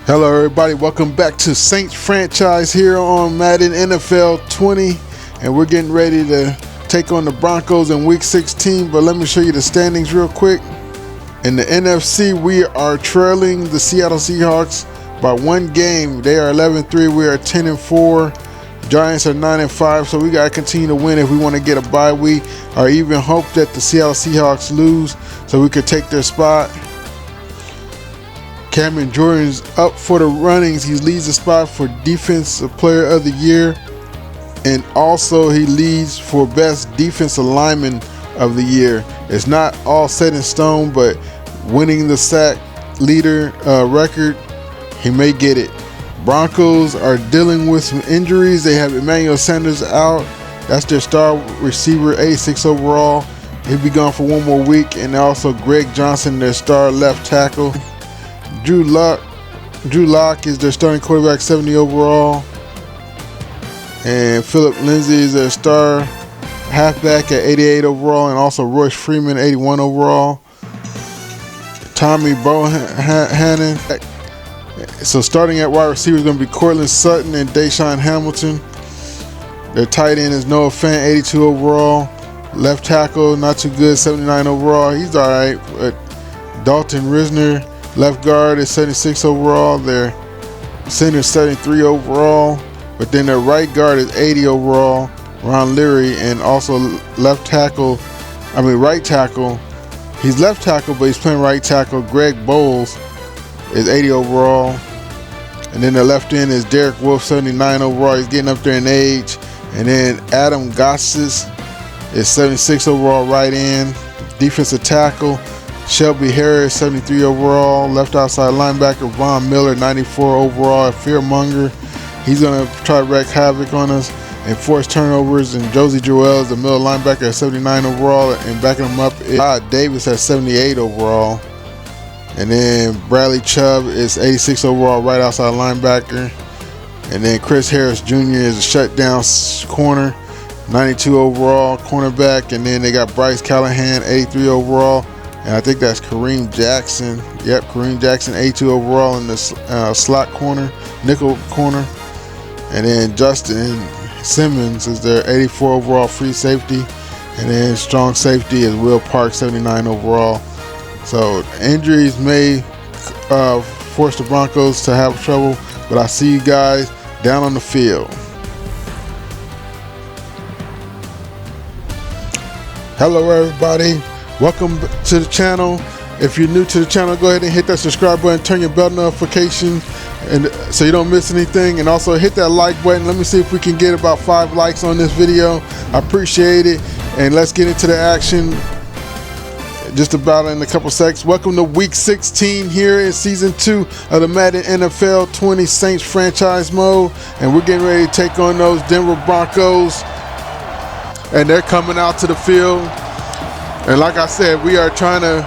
Hello everybody, welcome back to Saints franchise here on Madden NFL 20, and we're getting ready to take on the Broncos in week 16, but let me show you the standings real quick. In the NFC, we are trailing the Seattle Seahawks by one game. They are 11-3, we are 10-4. Giants are 9-5, so we got to continue to win if we want to get a bye week, or even hope that the Seattle Seahawks lose so we could take their spot. Cameron Jordan's up for the runnings. He leads the spot for Defensive Player of the Year, and also he leads for Best Defensive Lineman of the Year. It's not all set in stone, but winning the sack leader record, he may get it. Broncos are dealing with some injuries. They have Emmanuel Sanders out. That's their star receiver, 86 overall. He'll be gone for one more week. And also Greg Johnson, their star left tackle. Drew Lock is their starting quarterback, 70 overall. And Philip Lindsay is their star halfback at 88 overall. And also Royce Freeman, 81 overall. Tommy Bohannon. So starting at wide receiver is going to be Cortland Sutton and Deshaun Hamilton. Their tight end is Noah Fant, 82 overall. Left tackle, not too good, 79 overall. He's all right. But Dalton Risner, left guard, is 76 overall. Their center is 73 overall. But then their right guard is 80 overall. Ron Leary, and also right tackle. He's left tackle, but he's playing right tackle. Greg Bowles is 80 overall. And then the left end is Derek Wolf, 79 overall. He's getting up there in age. And then Adam Gossis is 76 overall, right end. Defensive tackle Shelby Harris, 73 overall. Left outside linebacker Von Miller, 94 overall. Fearmonger, he's going to try to wreak havoc on us and force turnovers. And Josie Joel is the middle linebacker at 79 overall. And backing him up is Todd Davis at 78 overall. And then Bradley Chubb is 86 overall, right outside linebacker. And then Chris Harris Jr. is a shutdown corner, 92 overall cornerback. And then they got Bryce Callahan, 83 overall. And I think that's Kareem Jackson. Yep, Kareem Jackson, 82 overall in the slot corner, nickel corner. And then Justin Simmons is their 84 overall free safety. And then strong safety is Will Park, 79 overall. So injuries may force the Broncos to have trouble, but I see you guys down on the field. Hello everybody, welcome to the channel. If you're new to the channel, go ahead and hit that subscribe button, turn your bell notification and so you don't miss anything, and also hit that like button. Let me see if we can get about 5 likes on this video. I appreciate it, and let's get into the action just about in a couple seconds. Welcome to week 16 here in season 2 of the Madden NFL 20 Saints franchise mode, and we're getting ready to take on those Denver Broncos, and they're coming out to the field. And like I said, we are trying to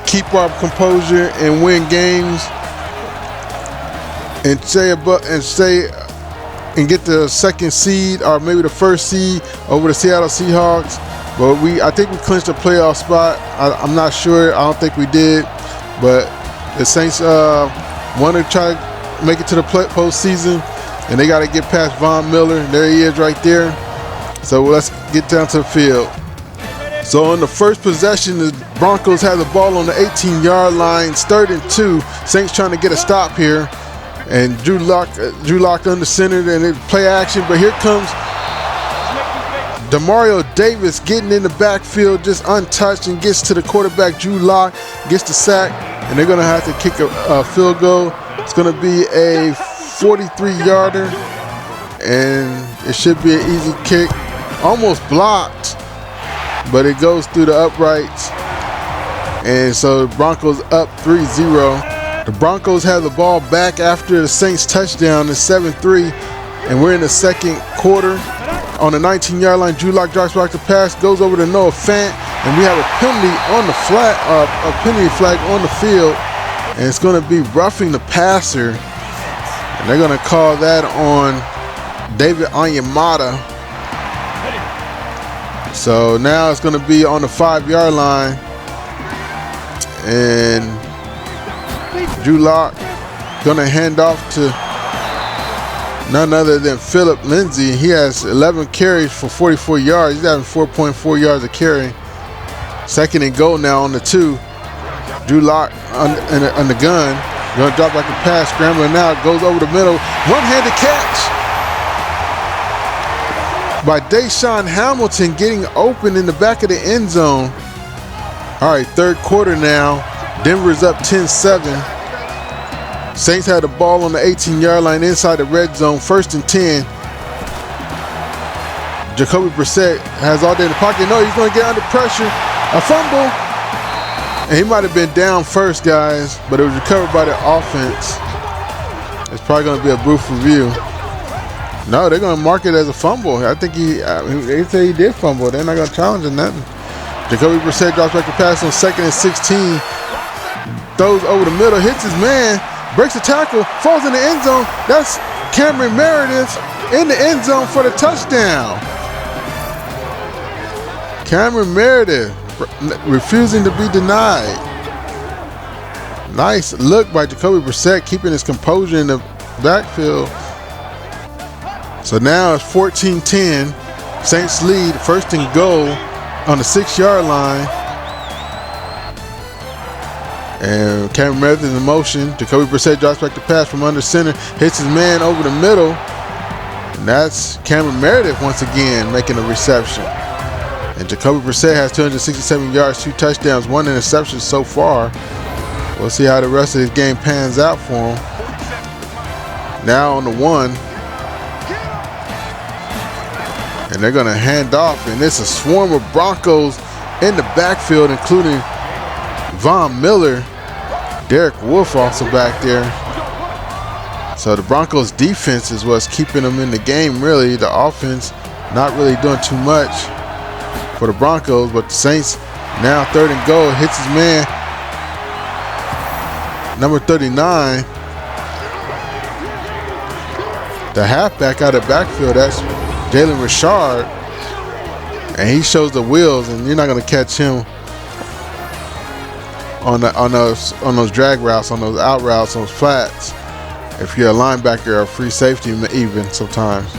keep our composure and win games and get the second seed or maybe the first seed over the Seattle Seahawks. But I think we clinched a playoff spot. I'm not sure. I don't think we did. But the Saints want to try to make it to the postseason, and they got to get past Von Miller. There he is right there. So let's get down to the field. So on the first possession, the Broncos have the ball on the 18-yard line. It's 3rd and 2. Saints trying to get a stop here. And Drew Lock under center, and it play action. But here comes Demario Davis getting in the backfield, just untouched, and gets to the quarterback, Drew Lock, gets the sack, and they're going to have to kick a field goal. It's going to be a 43-yarder, and it should be an easy kick. Almost blocked, but it goes through the uprights. And so the Broncos up 3-0. The Broncos have the ball back after the Saints touchdown. It's 7-3, and we're in the second quarter. On the 19-yard line, Drew Lock drops back the pass, goes over to Noah Fant, and we have a penalty on the penalty flag on the field, and it's going to be roughing the passer, and they're going to call that on David Onyemata. So now it's going to be on the 5-yard line, and Drew Lock Gonna hand off to none other than Philip Lindsay. He has 11 carries for 44 yards. He's having 4.4 yards a carry. 2nd and goal now on the 2. Drew Lock on the gun. Gonna drop back the pass, scrambling out, goes over the middle. One-handed catch by Deshaun Hamilton, getting open in the back of the end zone. All right, 3rd quarter now. Denver's up 10-7. Saints had the ball on the 18-yard line inside the red zone, 1st and 10. Jacoby Brissett has all day in the pocket. No, he's going to get under pressure. A fumble. And he might have been down first, guys, but it was recovered by the offense. It's probably going to be a brief review. No, they're going to mark it as a fumble. I think they say he did fumble. They're not going to challenge him nothing. Jacoby Brissett drops back the pass on 2nd and 16. Throws over the middle, hits his man, breaks the tackle, falls in the end zone. That's Cameron Meredith in the end zone for the touchdown. Cameron Meredith refusing to be denied. Nice look by Jacoby Brissett, keeping his composure in the backfield. So now it's 14-10. Saints lead, 1st and goal on the 6-yard line. And Cameron Meredith is in motion. Jacoby Brissett drops back the pass from under center, hits his man over the middle. And that's Cameron Meredith once again making a reception. And Jacoby Brissett has 267 yards, 2 touchdowns, 1 interception so far. We'll see how the rest of this game pans out for him. Now on the 1. And they're going to hand off, and it's a swarm of Broncos in the backfield, including Von Miller. Derek Wolfe also back there. So the Broncos defense is what's keeping them in the game, really. The offense not really doing too much for the Broncos, but the Saints now 3rd and goal, hits his man, number 39. The halfback out of the backfield, that's Jalen Richard, and he shows the wheels, and you're not going to catch him on those drag routes, on those out routes, on those flats. If you're a linebacker or a free safety, even sometimes,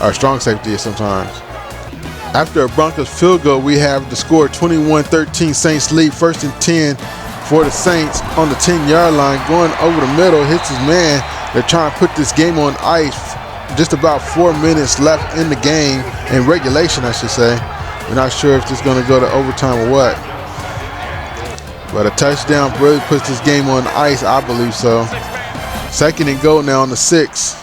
or strong safety sometimes. After a Broncos field goal, we have the score 21-13. Saints lead, 1st and 10 for the Saints on the 10-yard line, going over the middle, hits his man. They're trying to put this game on ice. Just about 4 minutes left in the game, in regulation, I should say. We're not sure if this is going to go to overtime or what. But a touchdown really puts this game on ice, I believe so. 2nd and goal now on the 6.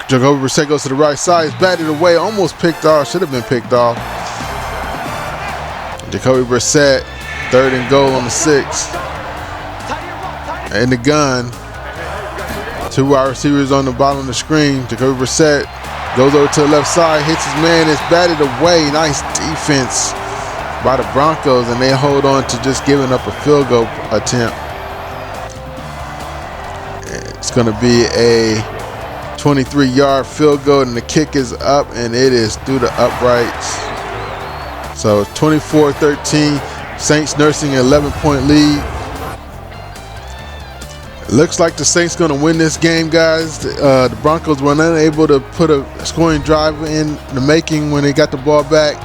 Jacoby Brissett goes to the right side. It's batted away, almost picked off. Should have been picked off. Jacoby Brissett, 3rd and goal on the 6. In the gun. 2 wide receivers on the bottom of the screen. Jacoby Brissett goes over to the left side, hits his man. It's batted away. Nice defense by the Broncos, and they hold on to just giving up a field goal attempt. It's going to be a 23-yard field goal, and the kick is up, and it is through the uprights. So 24-13, Saints nursing an 11-point lead. Looks like the Saints going to win this game, guys. The Broncos were unable to put a scoring drive in the making when they got the ball back,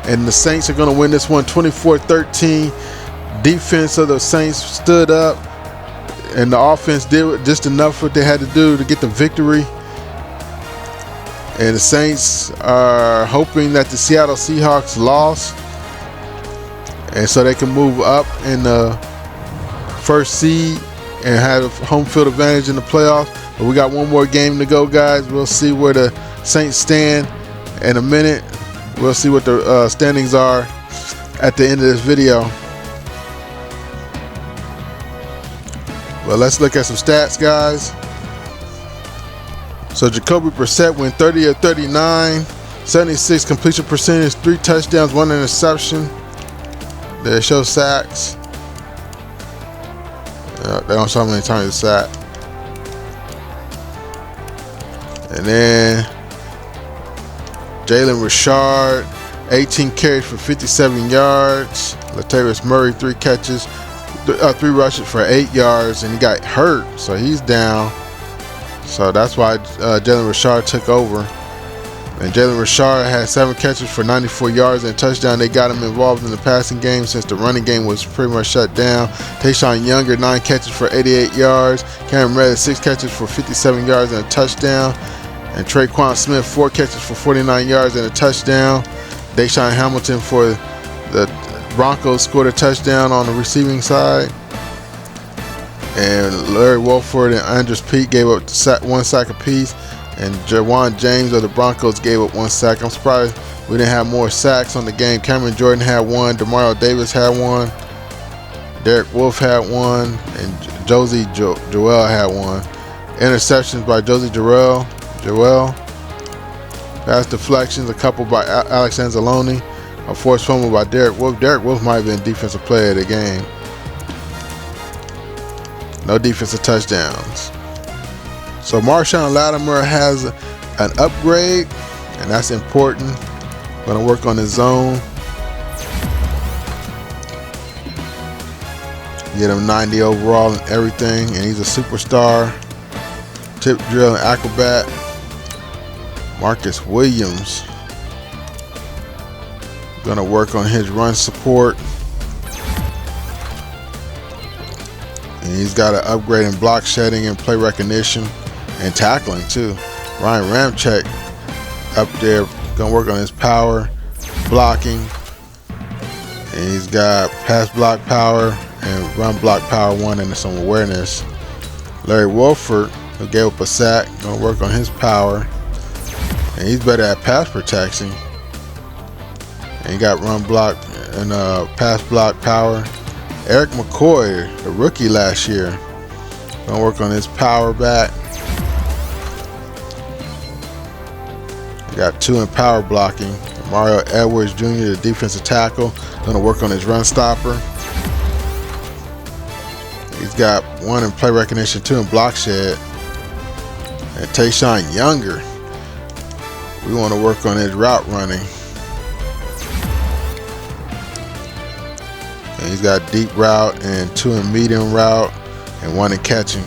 and the Saints are going to win this one 24-13. Defense of the Saints stood up, and the offense did just enough what they had to do to get the victory. And the Saints are hoping that the Seattle Seahawks lost, and so they can move up in the 1st seed and have home field advantage in the playoffs. But we got one more game to go, guys. We'll see where the Saints stand in a minute. We'll see what the standings are at the end of this video. But let's look at some stats, guys. So Jacoby Brissett went 30 of 39, 76 completion percentage, 3 touchdowns, 1 interception. There it shows sacks. They don't show how many times it's sacked. And then Jalen Richard, 18 carries for 57 yards. Latavius Murray, 3 catches, 3 rushes for 8 yards, and he got hurt, so he's down. So that's why Jalen Richard took over. And Jalen Richard had 7 catches for 94 yards and a touchdown. They got him involved in the passing game since the running game was pretty much shut down. Tayshaun Younger, 9 catches for 88 yards. Cameron Reddish, 6 catches for 57 yards and a touchdown. And Traquan Smith, 4 catches for 49 yards and a touchdown. Deshaun Hamilton for the Broncos scored a touchdown on the receiving side. And Larry Wolford and Andres Pete gave up 1 sack apiece. And Jawan James of the Broncos gave up 1 sack. I'm surprised we didn't have more sacks on the game. Cameron Jordan had 1. Demario Davis had 1. Derek Wolfe had 1. And Josie Joel had 1. Interceptions by Josie Joel. Pass deflections, a couple by Alex Anzalone. A forced fumble by Derek Wolfe. Derek Wolfe might have been defensive player of the game. No defensive touchdowns. So Marshawn Lattimore has an upgrade, and that's important. Going to work on his zone. Get him 90 overall and everything, and he's a superstar. Tip drill and acrobat. Marcus Williams. Going to work on his run support. And he's got an upgrade in block shedding and play recognition. And tackling too. Ryan Ramczyk up there, gonna work on his power, blocking, and he's got pass block power and run block power 1 and some awareness. Larry Wolford, who gave up a sack, gonna work on his power, and he's better at pass protection. And he got run block and pass block power. Eric McCoy, the rookie last year, gonna work on his power back. Got 2 in power blocking. Mario Edwards Jr., the defensive tackle, going to work on his run stopper. He's got 1 in play recognition, 2 in block shed. And Tayshaun Younger, we want to work on his route running. And he's got deep route and 2 in medium route and 1 in catching.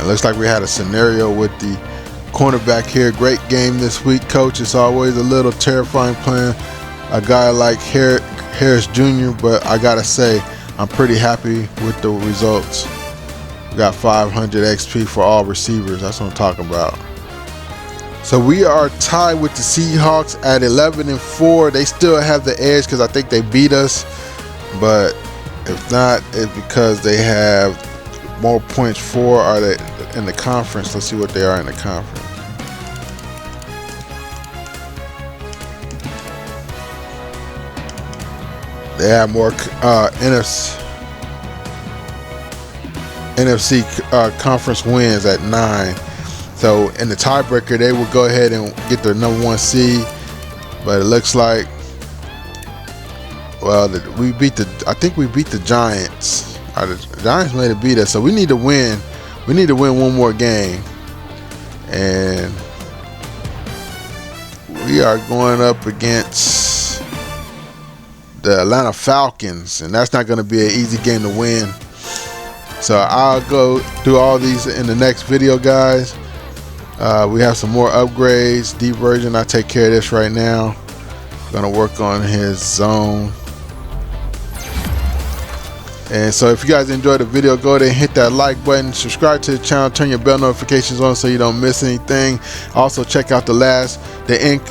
It looks like we had a scenario with the cornerback here. Great game this week, coach. It's always a little terrifying playing a guy like Harris Jr., but I gotta say, I'm pretty happy with the results. We got 500 XP for all receivers. That's what I'm talking about. So we are tied with the Seahawks at 11-4. They still have the edge because I think they beat us, but if not, it's because they have more points for are they in the conference. Let's see what they are in the conference. They have more NFC conference wins at 9. So in the tiebreaker, they will go ahead and get their number 1 seed. But it looks like, well, I think we beat the Giants. The Giants may have beat us, so we need to win. We need to win 1 more game, and we are going up against the Atlanta Falcons, and that's not going to be an easy game to win. So I'll go through all these in the next video, guys. We have some more upgrades. Deep version, I take care of this right now. Gonna work on his zone. And so if you guys enjoyed the video, go ahead and hit that like button, subscribe to the channel, turn your bell notifications on so you don't miss anything. Also check out the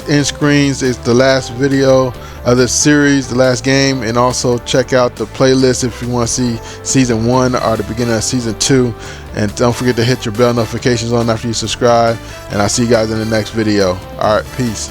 end screens is the last video of this series, the last game, and also check out the playlist if you want to see season 1 or the beginning of season 2. And don't forget to hit your bell notifications on after you subscribe, and I'll see you guys in the next video. All right, peace.